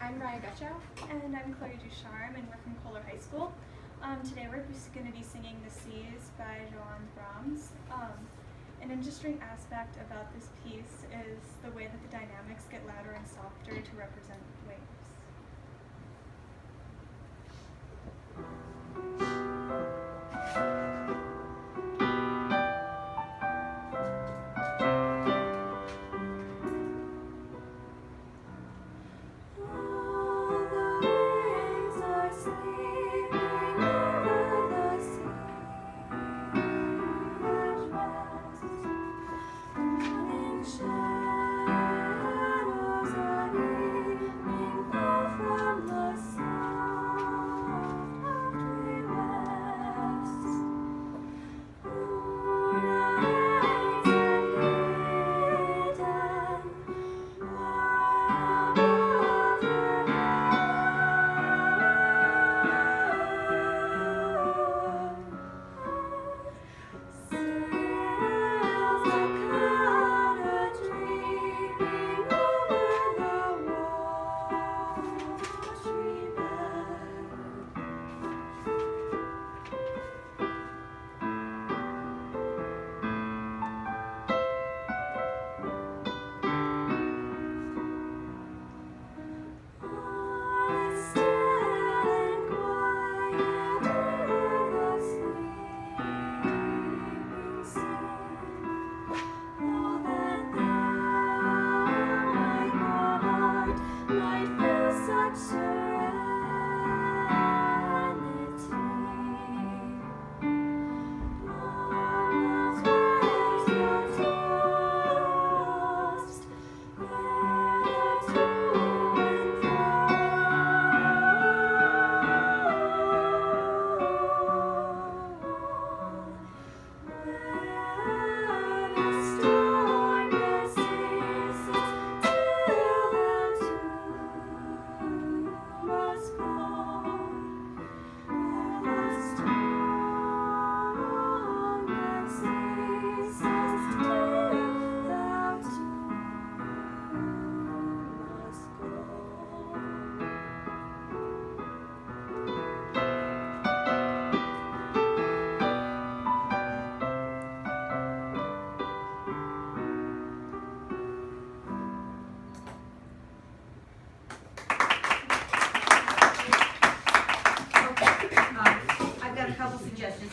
I'm Ryah Gutschow. And I'm Chloi Ducharme, and we're from Kohler High School. Today we're just going to be singing The Seas by Johannes Brahms. An interesting aspect about this piece is the way that the dynamics get louder and softer to represent waves.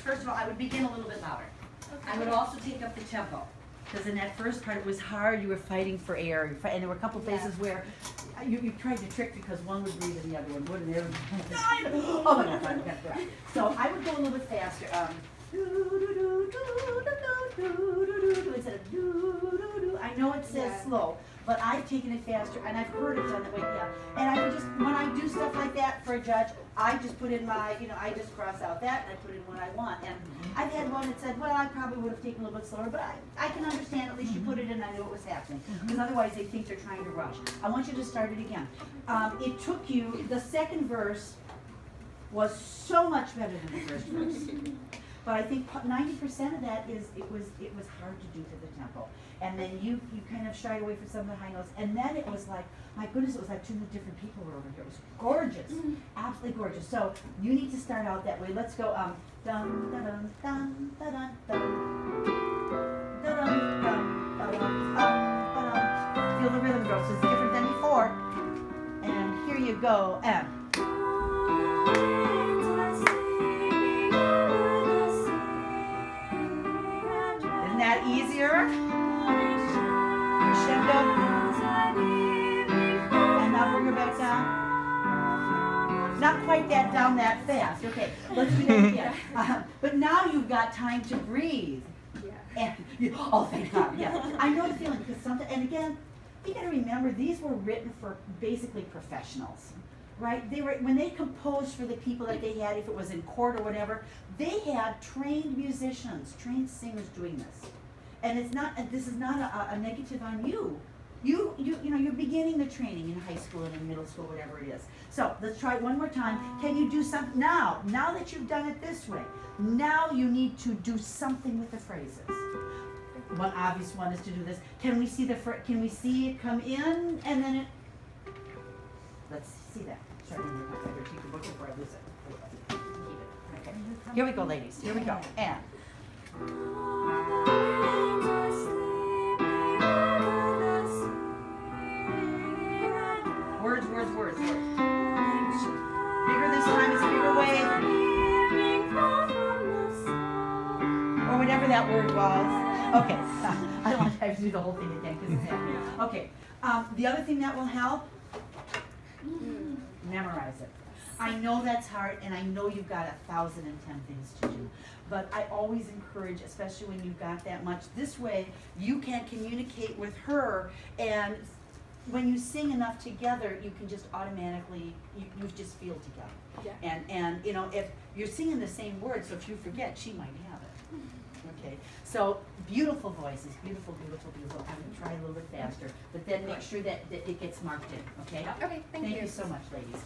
First of all, I would begin a little bit louder. Okay. I would also take up the tempo, because in that first part it was hard. You were fighting for air, and there were a couple places where you tried to trick because one would breathe and the other one wouldn't. Oh my God! So I would go a little bit faster. Instead of I know it says slow, but I've taken it faster, and I've heard it done that way. Yeah, and I would just, when I do stuff like that for a judge, I just put in my, I just cross out that and I put in what I want. And I've had one that said, well, I probably would have taken a little bit slower, but I can understand. At least you put it in, I knew what was happening, because otherwise they think they're trying to rush. I want you to start it again. It took you, the second verse was so much better than the first verse. But I think 90% of that is it was hard to do to the tempo, and then you kind of shied away from some of the high notes, and then it was like, my goodness, it was like two different people were over here. It was gorgeous, absolutely gorgeous. So you need to start out that way. Let's go dum da dum dum da dum dum da dum dum da dum dum. Feel the rhythm go. So it's different than before. And here you go. That easier? Crescendo. And now bring her back down. Not quite that down that fast. Okay, let's do that again. But now you've got time to breathe. And oh, thank God. Yeah, I know the feeling, because something. And again, you got to remember, these were written for basically professionals. Right? They were, when they composed for the people that they had, if it was in court or whatever, they had trained musicians, trained singers doing this. And it's not, this is not a negative on you. You know, you're beginning the training in high school and in middle school, whatever it is. So let's try it one more time. Can you do something now? Now that you've done it this way, now you need to do something with the phrases. One obvious one is to do this. Can we see can we see it come in and then it? let's see that. Sorry, I'm not going to take the book before I lose it. Keep it. Okay. Here we go, ladies. Here we go. And. Words, words, words, words. Bigger this time, it's a bigger wave. Or whatever that word was. Okay, I don't want to have to do the whole thing again because it's happening. Okay, the other thing that will help, memorize it. I know that's hard, and I know you've got 1,010 things to do, but I always encourage, especially when you've got that much, this way you can communicate with her, and when you sing enough together, you can just automatically, you just feel together. Yeah. And you know, if you're singing the same words, so if you forget, she might have it. Okay, so beautiful voices, beautiful, beautiful, beautiful. I'm gonna try a little bit faster, but then make sure that it gets marked in, okay? Okay, thank you. Thank you so much, ladies.